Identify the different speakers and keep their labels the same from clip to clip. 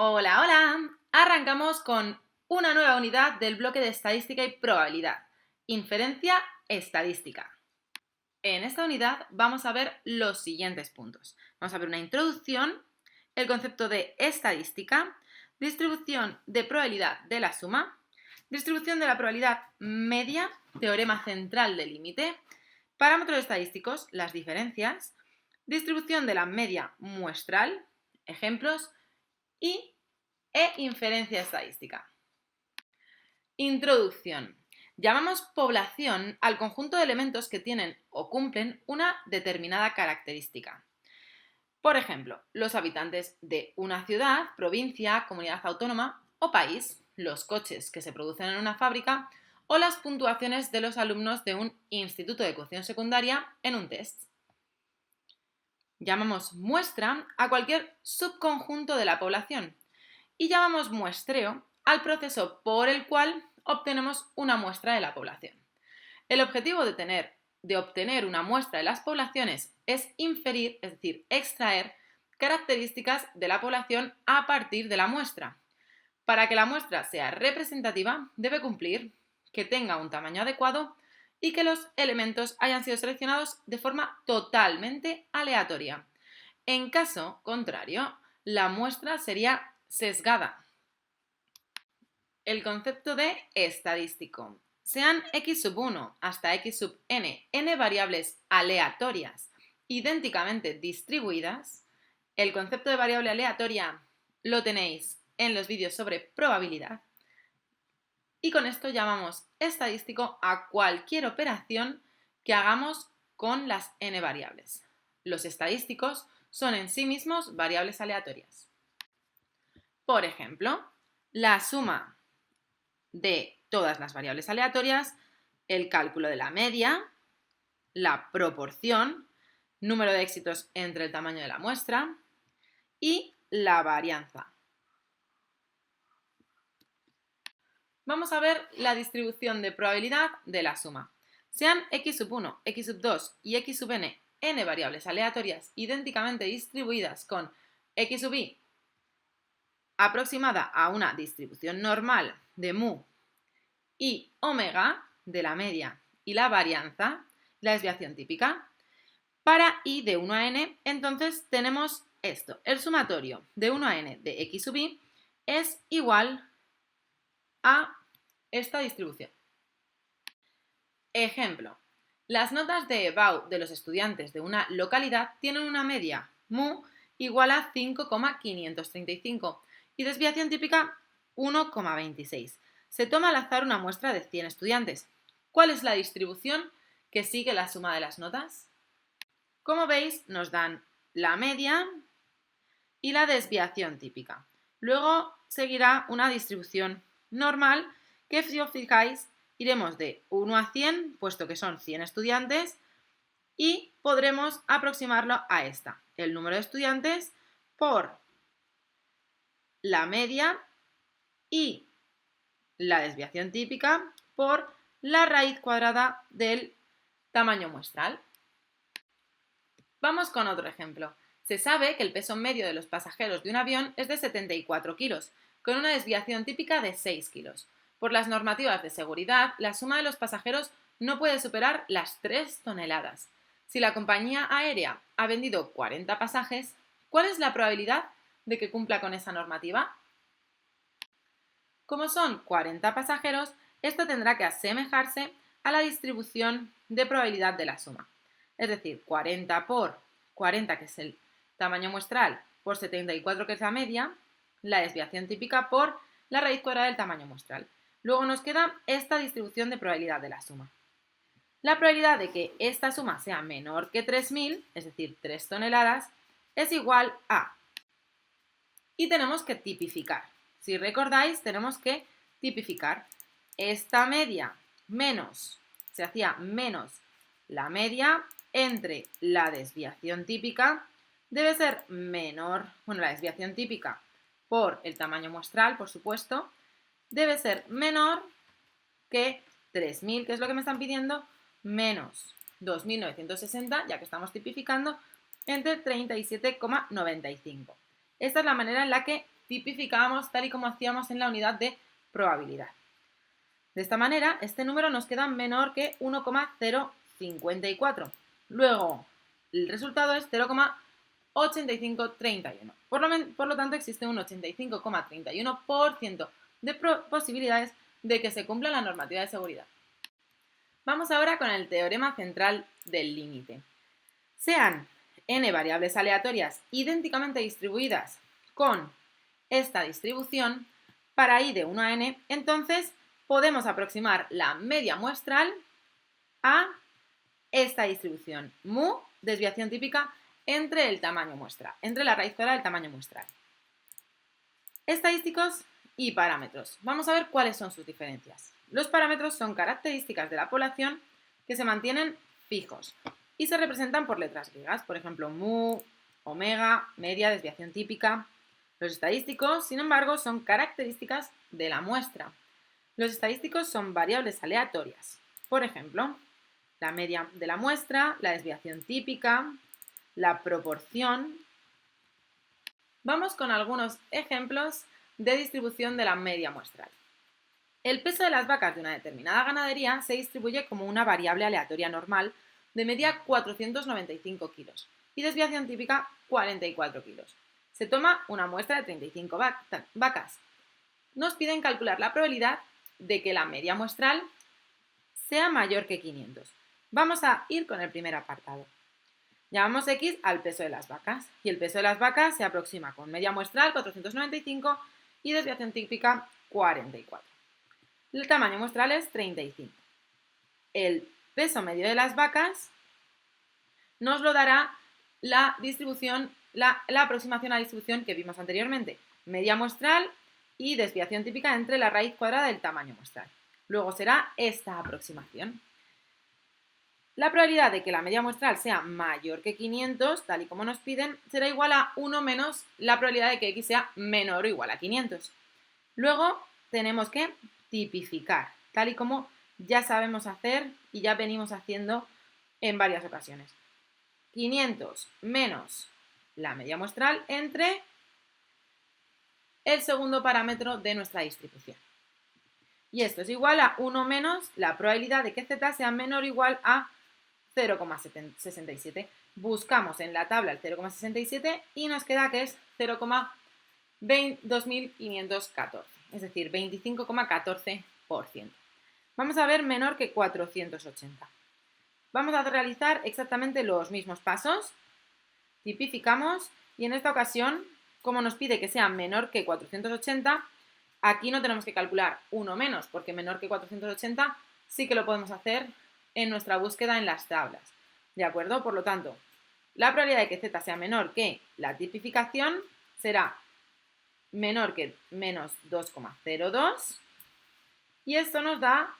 Speaker 1: Hola, hola. Arrancamos con una nueva unidad del bloque de estadística y probabilidad. Inferencia estadística. En esta unidad vamos a ver los siguientes puntos. Vamos a ver una introducción, el concepto de estadística, distribución de probabilidad de la suma, distribución de la probabilidad media, teorema central del límite, parámetros estadísticos, las diferencias, distribución de la media muestral, ejemplos y inferencia estadística. Introducción. Llamamos población al conjunto de elementos que tienen o cumplen una determinada característica. Por ejemplo, los habitantes de una ciudad, provincia, comunidad autónoma o país, los coches que se producen en una fábrica o las puntuaciones de los alumnos de un instituto de educación secundaria en un test. Llamamos muestra a cualquier subconjunto de la población y llamamos muestreo al proceso por el cual obtenemos una muestra de la población. El objetivo de obtener una muestra de las poblaciones es inferir, es decir, extraer características de la población a partir de la muestra. Para que la muestra sea representativa, debe cumplir que tenga un tamaño adecuado y que los elementos hayan sido seleccionados de forma totalmente aleatoria. En caso contrario, la muestra sería sesgada. El concepto de estadístico. Sean x sub 1 hasta x sub n variables aleatorias idénticamente distribuidas. El concepto de variable aleatoria lo tenéis en los vídeos sobre probabilidad. Y con esto llamamos estadístico a cualquier operación que hagamos con las n variables. Los estadísticos son en sí mismos variables aleatorias. Por ejemplo, la suma de todas las variables aleatorias, el cálculo de la media, la proporción, número de éxitos entre el tamaño de la muestra y la varianza. Vamos a ver la distribución de probabilidad de la suma. Sean x sub 1, x sub 2 y x sub n variables aleatorias idénticamente distribuidas con x sub i aproximada a una distribución normal de mu y omega de la media y la varianza, la desviación típica. Para i de 1 a n, entonces tenemos esto. El sumatorio de 1 a n de x sub i es igual a esta distribución. Ejemplo. Las notas de EBAU de los estudiantes de una localidad tienen una media mu igual a 5,535 y desviación típica 1,26. Se toma al azar una muestra de 100 estudiantes. ¿Cuál es la distribución que sigue la suma de las notas? Como veis, nos dan la media y la desviación típica. Luego seguirá una distribución normal que, si os fijáis, iremos de 1 a 100, puesto que son 100 estudiantes, y podremos aproximarlo a esta, el número de estudiantes por la media y la desviación típica por la raíz cuadrada del tamaño muestral. Vamos con otro ejemplo. Se sabe que el peso medio de los pasajeros de un avión es de 74 kilos, con una desviación típica de 6 kilos. Por las normativas de seguridad, la suma de los pasajeros no puede superar las 3 toneladas. Si la compañía aérea ha vendido 40 pasajes, ¿cuál es la probabilidad de que cumpla con esa normativa? Como son 40 pasajeros, esto tendrá que asemejarse a la distribución de probabilidad de la suma. Es decir, 40 por 40, que es el tamaño muestral, por 74, que es la media, la desviación típica por la raíz cuadrada del tamaño muestral. Luego nos queda esta distribución de probabilidad de la suma. La probabilidad de que esta suma sea menor que 3.000, es decir, 3 toneladas, es igual a... Y tenemos que tipificar. Si recordáis, tenemos que tipificar esta media menos, se hacía menos la media entre la desviación típica, debe ser menor, bueno, la desviación típica por el tamaño muestral, por supuesto, debe ser menor que 3.000, que es lo que me están pidiendo, menos 2.960, ya que estamos tipificando, entre 37,95. Esta es la manera en la que tipificamos tal y como hacíamos en la unidad de probabilidad. De esta manera, este número nos queda menor que 1,054. Luego, el resultado es 0,8531. Por lo tanto, existe un 85,31% de posibilidades de que se cumpla la normativa de seguridad. Vamos ahora con el teorema central del límite. Sean n variables aleatorias idénticamente distribuidas con esta distribución, para i de 1 a n, entonces podemos aproximar la media muestral a esta distribución, mu, desviación típica, entre el tamaño muestral, entre la raíz cuadrada del tamaño muestral. Estadísticos y parámetros. Vamos a ver cuáles son sus diferencias. Los parámetros son características de la población que se mantienen fijos y se representan por letras griegas, por ejemplo, mu, omega, media, desviación típica. Los estadísticos, sin embargo, son características de la muestra. Los estadísticos son variables aleatorias, por ejemplo, la media de la muestra, la desviación típica, la proporción. Vamos con algunos ejemplos de distribución de la media muestral. El peso de las vacas de una determinada ganadería se distribuye como una variable aleatoria normal de media 495 kilos y desviación típica 44 kilos. Se toma una muestra de 35 vacas. Nos piden calcular la probabilidad de que la media muestral sea mayor que 500. Vamos a ir con el primer apartado. Llamamos x al peso de las vacas y el peso de las vacas se aproxima con media muestral 495 y desviación típica 44. El tamaño muestral es 35. El peso medio de las vacas nos lo dará la distribución, la aproximación a la distribución que vimos anteriormente. Media muestral y desviación típica entre la raíz cuadrada del tamaño muestral. Luego será esta aproximación. La probabilidad de que la media muestral sea mayor que 500, tal y como nos piden, será igual a 1 menos la probabilidad de que x sea menor o igual a 500. Luego tenemos que tipificar, tal y como ya sabemos hacer y ya venimos haciendo en varias ocasiones. 500 menos la media muestral entre el segundo parámetro de nuestra distribución. Y esto es igual a 1 menos la probabilidad de que z sea menor o igual a 0,67. Buscamos en la tabla el 0,67 y nos queda que es 0,2514, es decir, 25,14%. Vamos a ver menor que 480. Vamos a realizar exactamente los mismos pasos. Tipificamos y en esta ocasión, como nos pide que sea menor que 480, aquí no tenemos que calcular 1 menos, porque menor que 480 sí que lo podemos hacer en nuestra búsqueda en las tablas. ¿De acuerdo? Por lo tanto, la probabilidad de que z sea menor que la tipificación será menor que menos 2,02 y esto nos da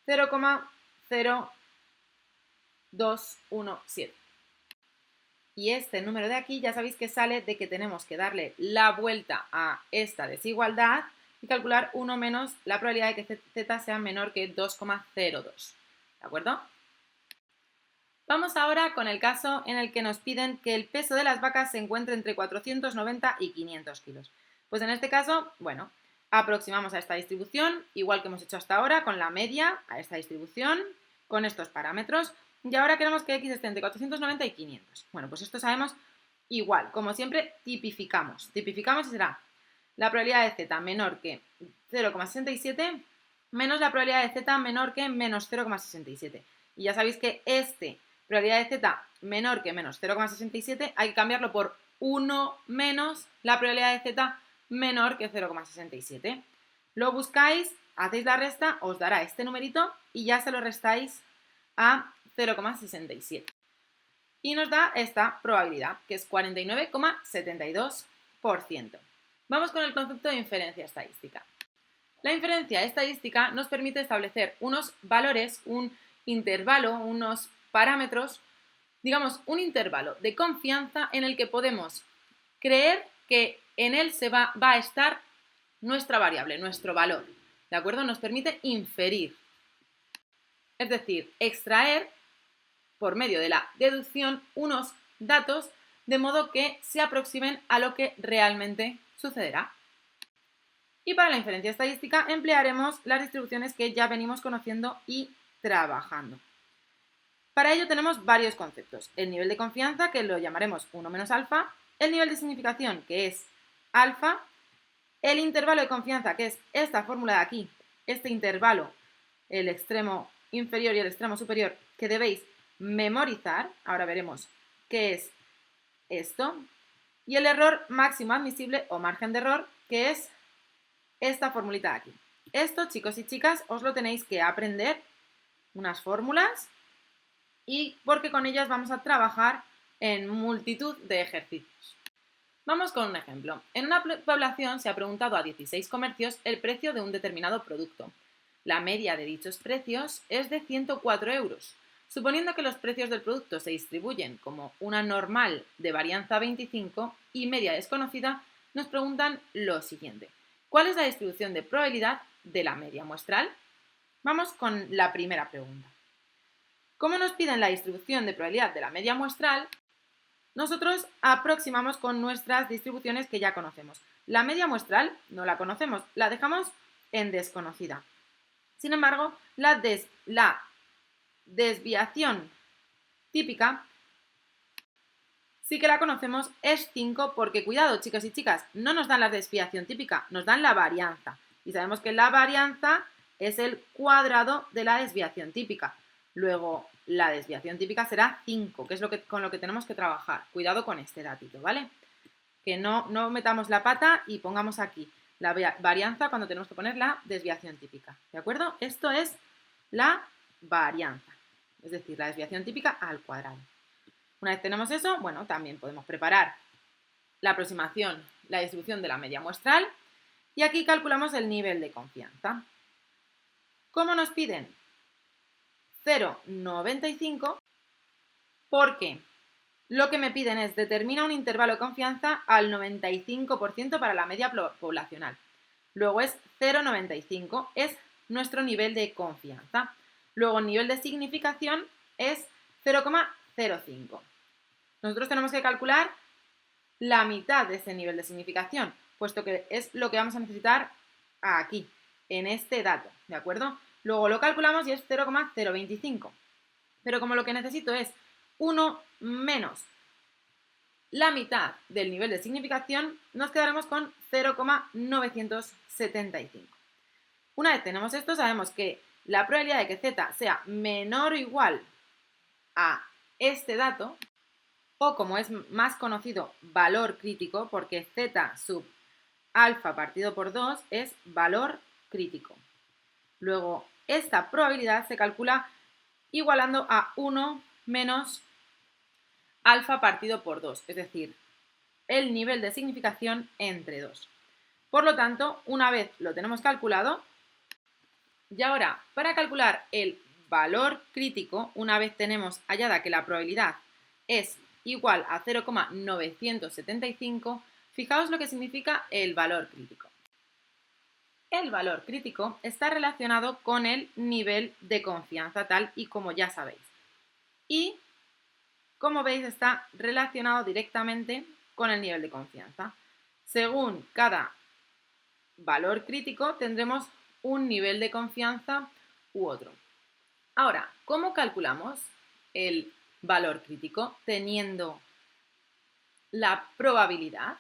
Speaker 1: 0,0217. Y este número de aquí ya sabéis que sale de que tenemos que darle la vuelta a esta desigualdad y calcular 1 menos la probabilidad de que z sea menor que 2,02. ¿De acuerdo? Vamos ahora con el caso en el que nos piden que el peso de las vacas se encuentre entre 490 y 500 kilos. Pues en este caso, bueno, aproximamos a esta distribución, igual que hemos hecho hasta ahora, con la media a esta distribución, con estos parámetros. Y ahora queremos que x esté entre 490 y 500. Bueno, pues esto sabemos igual. Como siempre, tipificamos. Tipificamos y será la probabilidad de z menor que 0,67 menos la probabilidad de z menor que menos 0,67. Y ya sabéis que probabilidad de z menor que menos 0,67 hay que cambiarlo por 1 menos la probabilidad de z menor que 0,67. Lo buscáis, hacéis la resta, os dará este numerito y ya se lo restáis a 0,67. Y nos da esta probabilidad, que es 49,72%. Vamos con el concepto de inferencia estadística. La inferencia estadística nos permite establecer unos valores, un intervalo, unos parámetros, digamos un intervalo de confianza en el que podemos creer que en él va a estar nuestra variable, nuestro valor. ¿De acuerdo? Nos permite inferir. Es decir, extraer por medio de la deducción unos datos de modo que se aproximen a lo que realmente sucederá. Y para la inferencia estadística emplearemos las distribuciones que ya venimos conociendo y trabajando. Para ello tenemos varios conceptos. El nivel de confianza, que lo llamaremos 1 menos alfa, el nivel de significación, que es alfa, el intervalo de confianza, que es esta fórmula de aquí, este intervalo, el extremo inferior y el extremo superior, que debéis memorizar. Ahora veremos qué es esto. Y el error máximo admisible o margen de error, que es esta formulita de aquí. Esto, chicos y chicas, os lo tenéis que aprender, unas fórmulas, y porque con ellas vamos a trabajar en multitud de ejercicios. Vamos con un ejemplo. En una población se ha preguntado a 16 comercios el precio de un determinado producto. La media de dichos precios es de 104 euros. Suponiendo que los precios del producto se distribuyen como una normal de varianza 25 y media desconocida, nos preguntan lo siguiente. ¿Cuál es la distribución de probabilidad de la media muestral? Vamos con la primera pregunta. Como nos piden la distribución de probabilidad de la media muestral, nosotros aproximamos con nuestras distribuciones que ya conocemos. La media muestral no la conocemos, la dejamos en desconocida. Sin embargo, la desviación típica sí que la conocemos, es 5 porque, cuidado, chicos y chicas, no nos dan la desviación típica, nos dan la varianza. Y sabemos que la varianza es el cuadrado de la desviación típica. Luego, la desviación típica será 5, que es con lo que tenemos que trabajar. Cuidado con este datito, ¿vale? Que no metamos la pata y pongamos aquí la varianza cuando tenemos que poner la desviación típica. ¿De acuerdo? Esto es la varianza, es decir, la desviación típica al cuadrado. Una vez tenemos eso, bueno, también podemos preparar la aproximación, la distribución de la media muestral, y aquí calculamos el nivel de confianza. ¿Cómo nos piden? 0,95, porque lo que me piden es determina un intervalo de confianza al 95% para la media poblacional. Luego es 0,95, es nuestro nivel de confianza. Luego el nivel de significación es 0,05. Nosotros tenemos que calcular la mitad de ese nivel de significación, puesto que es lo que vamos a necesitar aquí, en este dato, ¿de acuerdo? Luego lo calculamos y es 0,025. Pero como lo que necesito es 1 menos la mitad del nivel de significación, nos quedaremos con 0,975. Una vez tenemos esto, sabemos que la probabilidad de que z sea menor o igual a este dato, o como es más conocido, valor crítico, porque z sub alfa partido por 2 es valor crítico. Luego, esta probabilidad se calcula igualando a 1 menos alfa partido por 2, es decir, el nivel de significación entre 2. Por lo tanto, una vez lo tenemos calculado, y ahora, para calcular el valor crítico, una vez tenemos hallada que la probabilidad es igual a 0,975, fijaos lo que significa el valor crítico. El valor crítico está relacionado con el nivel de confianza, tal y como ya sabéis. Y, como veis, está relacionado directamente con el nivel de confianza. Según cada valor crítico tendremos un nivel de confianza u otro. Ahora, ¿cómo calculamos el valor crítico teniendo la probabilidad?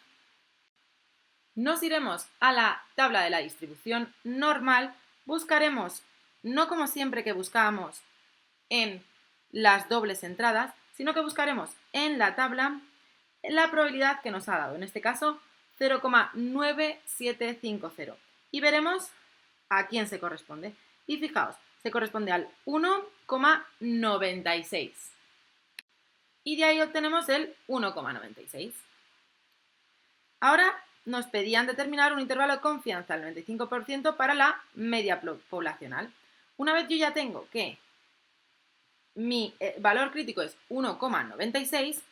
Speaker 1: Nos iremos a la tabla de la distribución normal, buscaremos, no como siempre que buscábamos en las dobles entradas, sino que buscaremos en la tabla la probabilidad que nos ha dado, en este caso 0,9750, y veremos a quién se corresponde. Y fijaos, se corresponde al 1,96. Y de ahí obtenemos el 1,96. Ahora nos pedían determinar un intervalo de confianza al 95% para la media poblacional. Una vez yo ya tengo que mi valor crítico es 1,96,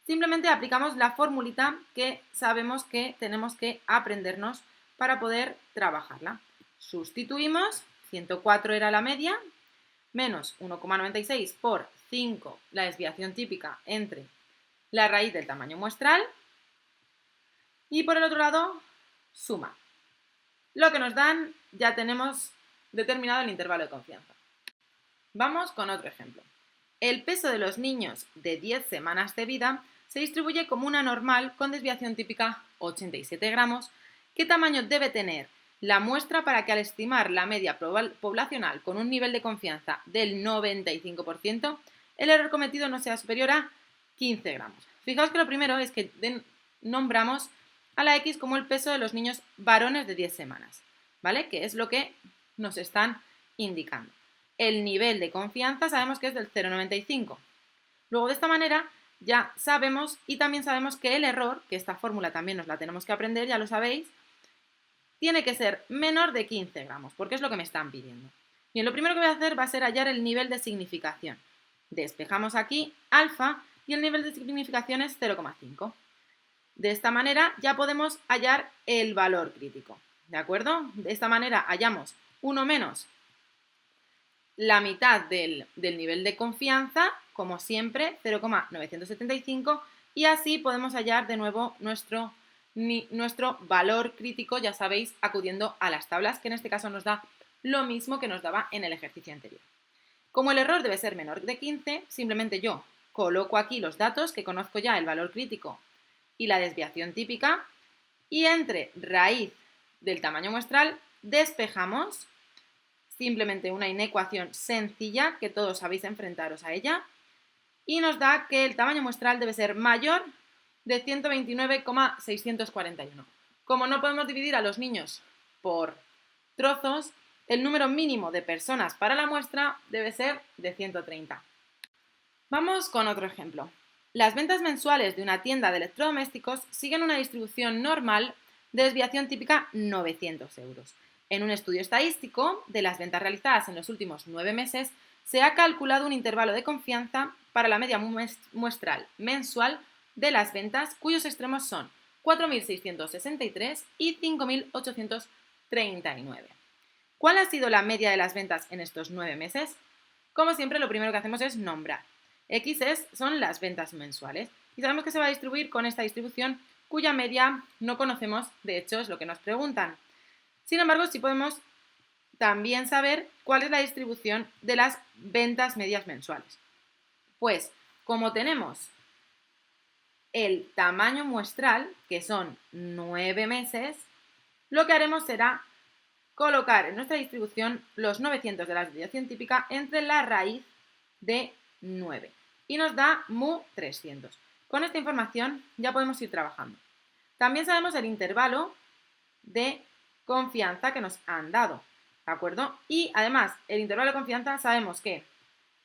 Speaker 1: simplemente aplicamos la formulita que sabemos que tenemos que aprendernos para poder trabajarla. Sustituimos, 104 era la media, menos 1,96 por 5, la desviación típica entre la raíz del tamaño muestral, y por el otro lado, suma. lo que nos dan, ya tenemos determinado el intervalo de confianza. Vamos con otro ejemplo. El peso de los niños de 10 semanas de vida se distribuye como una normal con desviación típica 87 gramos. ¿Qué tamaño debe tener la muestra para que al estimar la media poblacional con un nivel de confianza del 95%, el error cometido no sea superior a 15 gramos? Fijaos que lo primero es que nombramos a la X como el peso de los niños varones de 10 semanas, ¿vale? Que es lo que nos están indicando. El nivel de confianza sabemos que es del 0,95. Luego, de esta manera, ya sabemos y también sabemos que el error, que esta fórmula también nos la tenemos que aprender, ya lo sabéis, tiene que ser menor de 15 gramos, porque es lo que me están pidiendo. Bien, lo primero que voy a hacer va a ser hallar el nivel de significación. Despejamos aquí alfa y el nivel de significación es 0,5. De esta manera ya podemos hallar el valor crítico, ¿de acuerdo? De esta manera hallamos 1 menos la mitad del nivel de confianza, como siempre, 0,975, y así podemos hallar de nuevo nuestro valor crítico, ya sabéis, acudiendo a las tablas, que en este caso nos da lo mismo que nos daba en el ejercicio anterior. Como el error debe ser menor de 15, simplemente yo coloco aquí los datos, que conozco ya el valor crítico y la desviación típica, y entre raíz del tamaño muestral despejamos simplemente una inecuación sencilla que todos sabéis enfrentaros a ella y nos da que el tamaño muestral debe ser mayor de 129,641. Como no podemos dividir a los niños por trozos, el número mínimo de personas para la muestra debe ser de 130. Vamos con otro ejemplo. Las ventas mensuales de una tienda de electrodomésticos siguen una distribución normal de desviación típica 900 euros. En un estudio estadístico de las ventas realizadas en los últimos 9 meses, se ha calculado un intervalo de confianza para la media muestral mensual de las ventas, cuyos extremos son 4.663 y 5.839. ¿Cuál ha sido la media de las ventas en estos 9 meses? Como siempre, lo primero que hacemos es nombrar. X son las ventas mensuales y sabemos que se va a distribuir con esta distribución cuya media no conocemos, de hecho es lo que nos preguntan. Sin embargo, sí podemos también saber cuál es la distribución de las ventas medias mensuales. Pues, como tenemos el tamaño muestral, que son 9 meses, lo que haremos será colocar en nuestra distribución los 900 de la desviación típica entre la raíz de 9 y nos da mu 300. Con esta información ya podemos ir trabajando. También sabemos el intervalo de confianza que nos han dado, ¿de acuerdo? Y además, el intervalo de confianza sabemos que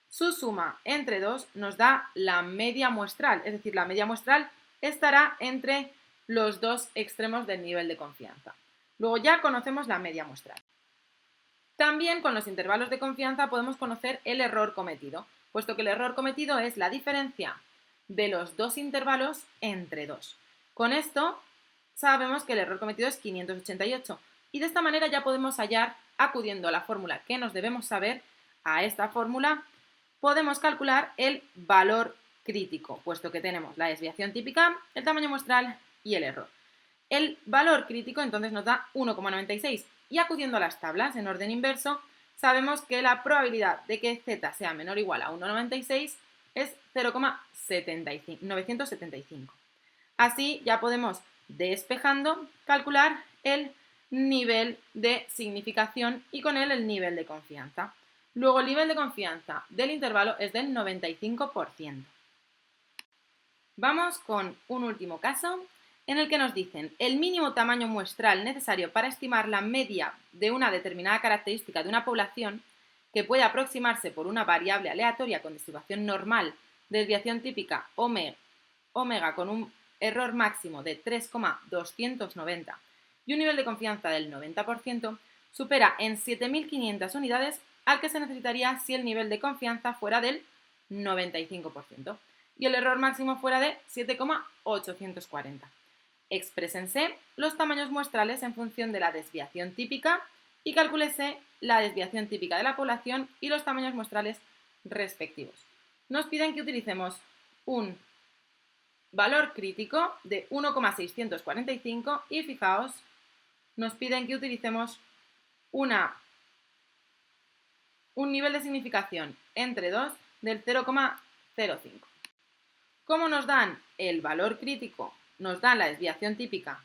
Speaker 1: su suma entre 2 nos da la media muestral, es decir, la media muestral estará entre los dos extremos del nivel de confianza. Luego ya conocemos la media muestral. También con los intervalos de confianza podemos conocer el error cometido, puesto que el error cometido es la diferencia de los dos intervalos entre 2. Con esto sabemos que el error cometido es 588 y de esta manera ya podemos hallar, acudiendo a la fórmula que nos debemos saber, a esta fórmula podemos calcular el valor crítico, puesto que tenemos la desviación típica, el tamaño muestral y el error. El valor crítico entonces nos da 1,96 y acudiendo a las tablas en orden inverso, sabemos que la probabilidad de que z sea menor o igual a 1,96 es 0,975. Así ya podemos, despejando, calcular el nivel de significación y con él el nivel de confianza. Luego el nivel de confianza del intervalo es del 95%. Vamos con un último caso en el que nos dicen el mínimo tamaño muestral necesario para estimar la media de una determinada característica de una población que puede aproximarse por una variable aleatoria con distribución normal, desviación típica omega con un error máximo de 3,290 y un nivel de confianza del 90%, supera en 7.500 unidades al que se necesitaría si el nivel de confianza fuera del 95% y el error máximo fuera de 7,840. Exprésense los tamaños muestrales en función de la desviación típica y calcúlese la desviación típica de la población y los tamaños muestrales respectivos. Nos piden que utilicemos un valor crítico de 1,645 y fijaos nos piden que utilicemos un nivel de significación entre 2 del 0,05. Como nos dan el valor crítico, nos dan la desviación típica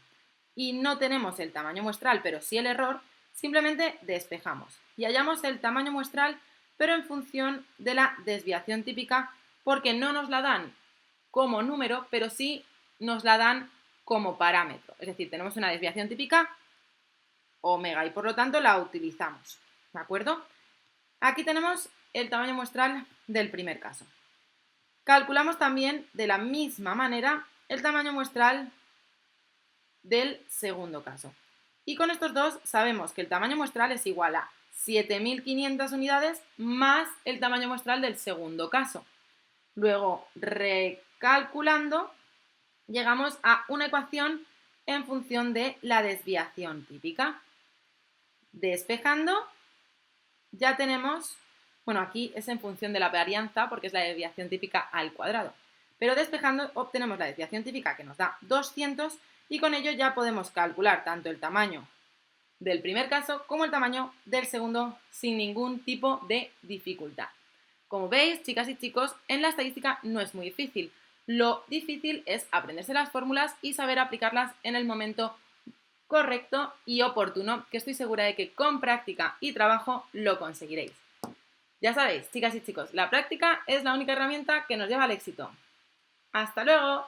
Speaker 1: y no tenemos el tamaño muestral, pero sí el error, simplemente despejamos y hallamos el tamaño muestral, pero en función de la desviación típica, porque no nos la dan como número, pero sí nos la dan como parámetro. Es decir, tenemos una desviación típica omega y por lo tanto la utilizamos. ¿De acuerdo? Aquí tenemos el tamaño muestral del primer caso. Calculamos también de la misma manera el tamaño muestral del segundo caso. Y con estos dos sabemos que el tamaño muestral es igual a 7.500 unidades más el tamaño muestral del segundo caso. Luego, recalculando, llegamos a una ecuación en función de la desviación típica. Despejando, ya tenemos, bueno, aquí es en función de la varianza porque es la desviación típica al cuadrado. Pero despejando obtenemos la desviación típica que nos da 200 y con ello ya podemos calcular tanto el tamaño del primer caso como el tamaño del segundo sin ningún tipo de dificultad. Como veis, chicas y chicos, en la estadística no es muy difícil. Lo difícil es aprenderse las fórmulas y saber aplicarlas en el momento correcto y oportuno, que estoy segura de que con práctica y trabajo lo conseguiréis. Ya sabéis, chicas y chicos, la práctica es la única herramienta que nos lleva al éxito. ¡Hasta luego!